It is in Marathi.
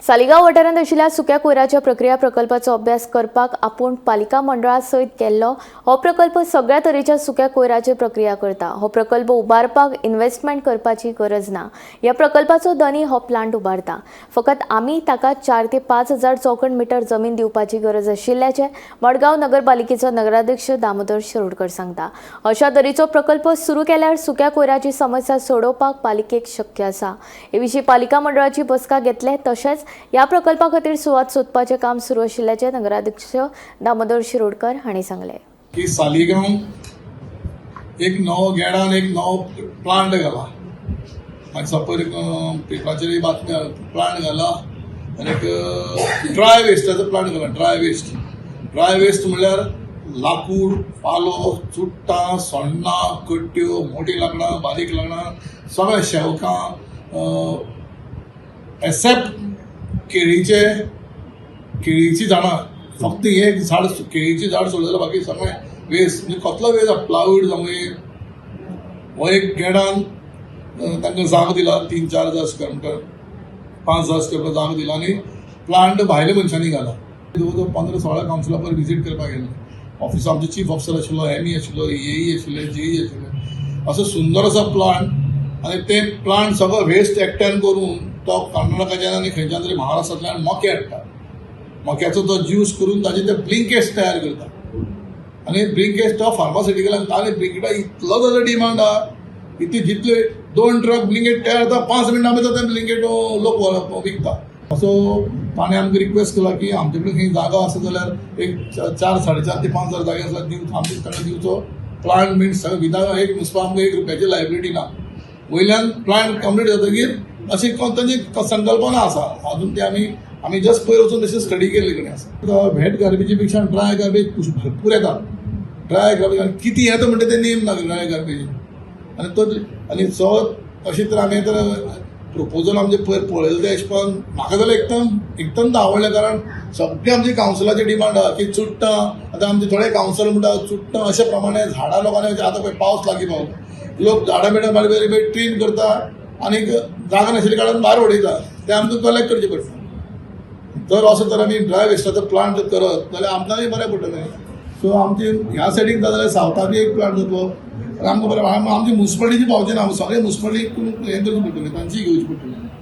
सालिगांव वाठारांत आशिल्ल्या सुक्या कोयराच्या प्रक्रिया प्रकल्पाचो अभ्यास करपाक आपूण पालिका मंडळा सयत केल्लो हो प्रकल्प सगळ्या तरेच्या सुक्या कोयराची प्रक्रिया करता। हो प्रकल्प उबारपाक इन्व्हेस्टमेंट करपाची गरज ना। ह्या प्रकल्पाचो धनी हो प्लांट उबारता। फकत आमी ताका 4 ते 5 हजार चौखण मीटर जमीन दिवपाची गरज आशिल्ल्याचे मडगांव नगरपालिकेचो नगराध्यक्ष दामोदर शिरोडकर सांगता। अशा तरेचो प्रकल्प सुरू केल्यार सुक्या कोयराची समस्या सोडोवपाक पालिकेक शक्य आसा। हे विशीं पालिका मंडळाची बसका घेतले। तशेंच या प्रकल्पा खातीर सुवात सोदपाचें काम सुरू आशिल्ल्याचे नगराध्यक्ष दामोदर शिरोडकर हांणी सांगले की सालिगांव एक नवो गेडान एक नवो प्लांट घाला। सपोज पेपराचेर बातमी प्लांट घाला आनी एक ड्राय वेस्टाचो प्लांट घाला। ड्राय वेस्ट म्हणल्यार लाकूड, पालो, चुट्टां, सोण्णां, कट्ट्यो, मोठी लांकडां, बारीक लांकडां, सगळें शेवकां एक्सेप्ट केळीची झाडां। फक्त एक झाड केळीची झाड सोडलें जाल्यार बाकी सगळें वेस्ट। म्हणजे कसलो वेस्ट प्लायवूड जावं हो एक गेडान तांकां जागो दिला 3-4 हजार स्क्वेअर मिटर 5 हजार स्क्वेअर मिटर जागो दिला आनी प्लांट भायल्या मनशांनी घाला। 15-16 कावन्सिला पर विजीट करपाक गेले। ऑफिस आमचे चीफ ऑफिसर आशिल्लो, एमई आशिल्लो, एई आशिल्ले, जेई आशिल्ले। असो सुंदर असो प्लांट आनी ते प्लांट सगळो वेस्ट एकट्यान करून तो कर्नाटकाच्यान आनी खंयच्यान तरी महाराष्ट्रांतल्यान मके हाडटा। मक्याचो तो ज्यूस करून ताजे ते ब्लिंकेट्स तयार करता आनी ब्लिंकेट्स तो फार्मास्युटिकलांक आनी ब्लिंकेटा इतलो ताजो डिमांड आहा की जितले 2 ट्रक ब्लिंकेट तयार जाता 5 मिनटां भितर ते ब्लिंकेट लोक विकता। असो ताणें आमकां रिक्वेस्ट केला की आमचे कडेन खंय जागो आसा जाल्यार एक 4-4.5 ते 5 हजार जागे आसा आमचे ताका दिवचो। प्लांट बीन सगळें विदाउट एक नुस्तें आमकां 1 रुपयाची लायबिलिटी ना। वयल्यान प्लांट कंप्लीट जातकीर अशी तांची संकल्पना आसा। अजून ते आमी जस्ट पयर वचून तशी स्टडी केल्ली कडेन आसा। वेट गार्बेजी पेक्षा ड्राय गार्बेज भरपूर येता। ड्राय गार्बेज कितें येता म्हणटा ते नेम ना ड्राय गार्बेज आनी सो अशें तर आमी तर प्रपोजल आमचे पयर पळयलें ते हिशोबान म्हाका जाल्यार एकदम आवडलें। कारण सगळें आमची कावन्सिलाची डिमांड आहा की चुट्टां आतां आमचे थोडे कावन्सिलर म्हणटा चुट्टां अशे प्रमाणे झाडां लोकांनी आतां पळय पावस लागीं पावलो लोक झाडां बिडां बारीक ट्रीन करता आनी जागा नाशिल्ले कारणान भायर उडयता ते आमकां कलेक्ट करचें पडटा। जर असो तर आमी ड्राय वेस्टाचो प्लांट करत जाल्यार आमकांय बरें पडटलें। सो आमचे ह्या सायडीक जाल्यार सावथाकूय एक प्लांट जातलो आमकां बरें। आमची मुन्सिपालिटीची पावचे ना सगळे मुन्सिपालिटीक हें करचें पडटलें तांची घेवची पडटली।